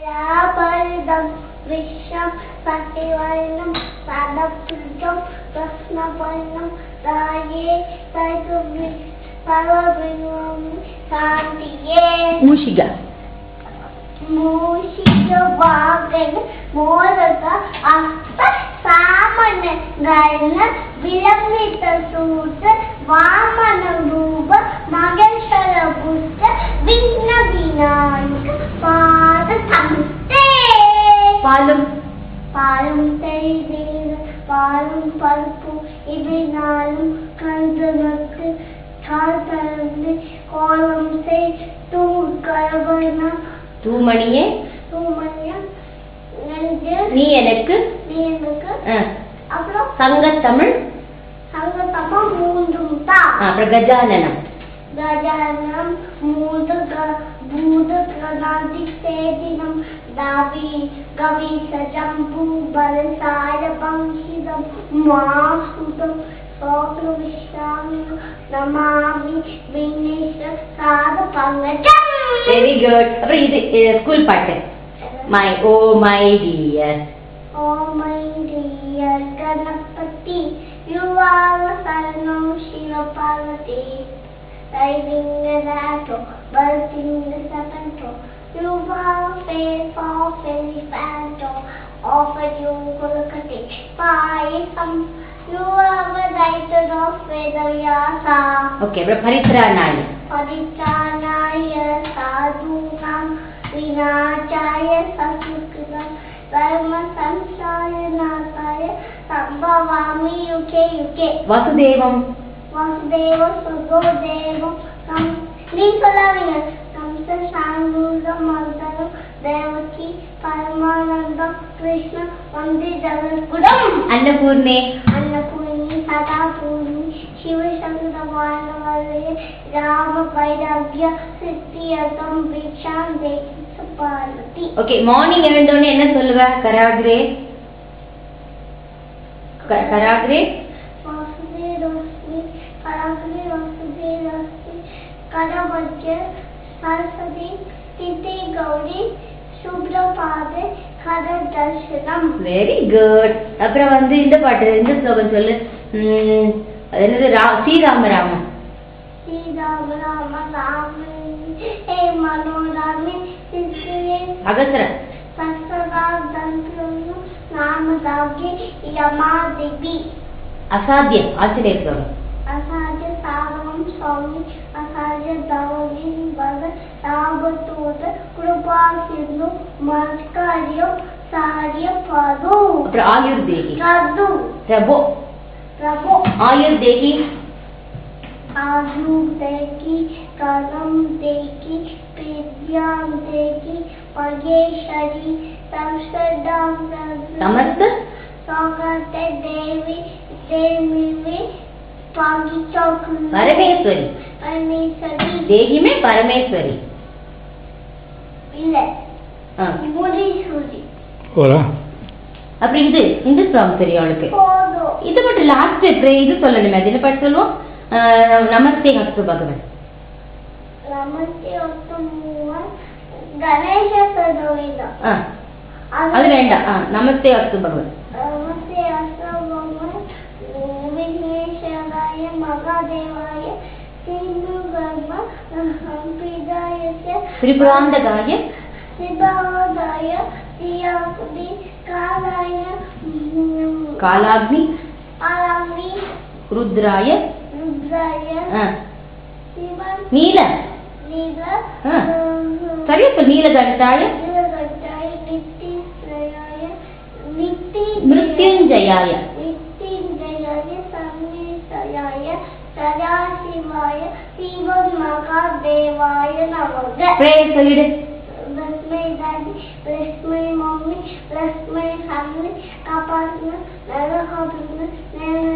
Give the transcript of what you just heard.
Pradam Visham Pativaranam Sadapujam Prasnaparanam Raye Saitubhi Parabhinam Santiye Mushiga Vagan Modaka Asta Samana Galna Vilamita Sutra Vamana Rupa Mageshara Buddha Vigna Vinayaka Pada Samste Palum Teidera Palum Palpu Ibinalum Kandanakku Thartharande Kolam Say Tu Karavana தூமணியே நீ எனக்கு அப்புறம் சங்கத்தமிழ் மூன்றும் தான் அப்புறம் கஜானனம் மூது பூத கணாதி சேதினம் தாவி கவி சஜம்பு பலசார பங்கிதம் மாசுதம் சோக்ர விஷ்ணாமி நமாமி விக்னேஷ சாத பங்கஜம். Very good. அப்புறம் இது ஸ்கூல் பாட்டு. My oh my dear. Oh my dear Ganapati, you are a son of Shiva Parvati. Riding the rattle, bursting the serpent. You are a face of elephant. Offered you Kulakati, Paisam. You are the writer of Vedavyasa. Okay, அப்புறம் பரித்ராணாய. Paritanaya sadhunam vinachaya sasukram dharma samsaya nasaya sambhavami yuke yuke. Vasudevam Vasudeva Sugodevam Nicolavina Samsa Shanguram Mardhanam Devaki Paramanandam Krishna Vande Jagannatham. Annapurne Annapurni Sadapurni Shiva Shankara Vanavale Rama Vaidavya Siddhiyakam Viksham Dekhi Parvati. Okay, morning எழுந்தோனே என்ன சொல்லுவ? கராக்ரே Vasudevasmi Karagre Vasudevasmi Karavajya Saraswati Titi Gauri Subrapade Karadarsanam. Very good. அப்புறம் வந்து இந்த பாட்டு இந்த ஸ்லோகம் சொல்லு. அது என்னது? ஸ்ரீராமராமம். ஸ்ரீராமராம ராமே ஹே மனோராமே சிஸ்ரே அகசர சஸ்ரா தந்திரனு நாமதாகி யமாதேவி. அசாத்தியம் ஆச்சரிய ஸ்லோகம். அசாஜ சாதகம் சுவாமி அசாஜ தவனி பக ராபதோத கிருபா சிந்து மஸ்காரியம் சாரிய பது. அப்புறம் ஆயுர் தேகி பிரபு பிரபோ பிரபு ஆயுர் தேகி आयु देगी करम देगी विद्याम देगी पगेश्वरी समस्त सौगते देवी देवी पागी चौक परमेश्वरी देगी में परमेश्वरी இல்லை முனீஸ்வரி. அப்புறம் இது இந்த சாங் தெரியும் அவளுக்கு. இது மட்டும் லாஸ்ட் இது சொல்லணுமே. அது என்ன பாட்டு சொல்லுவோம்? நமஸ்தே அஸ்து பகவன். நமஸ்தே அஸ்து மூவன் கணேச சதோயிதா. அது வேண்டாம். நமஸ்தே அஸ்து பகவன். நமஸ்தே அஸ்து பகவன் விக்னேஸ்வராய மகாதேவாய சிந்து கர்ம ஹம்பிதாயஸ்ய திரிபுராந்தகாய சிவாதாய சியாகுதி காலாய காலாக்னி ஆலாமி ருத்ராய நீல சரியா சொல். நீலகண்டாய மிருத்யுஞ்சயாய சதாசிவாய சிவன் மகாதேவாய நமக. சொல்லிடு. Bless my daddy, bless my mommy, bless my family, kaparna, never hobby, never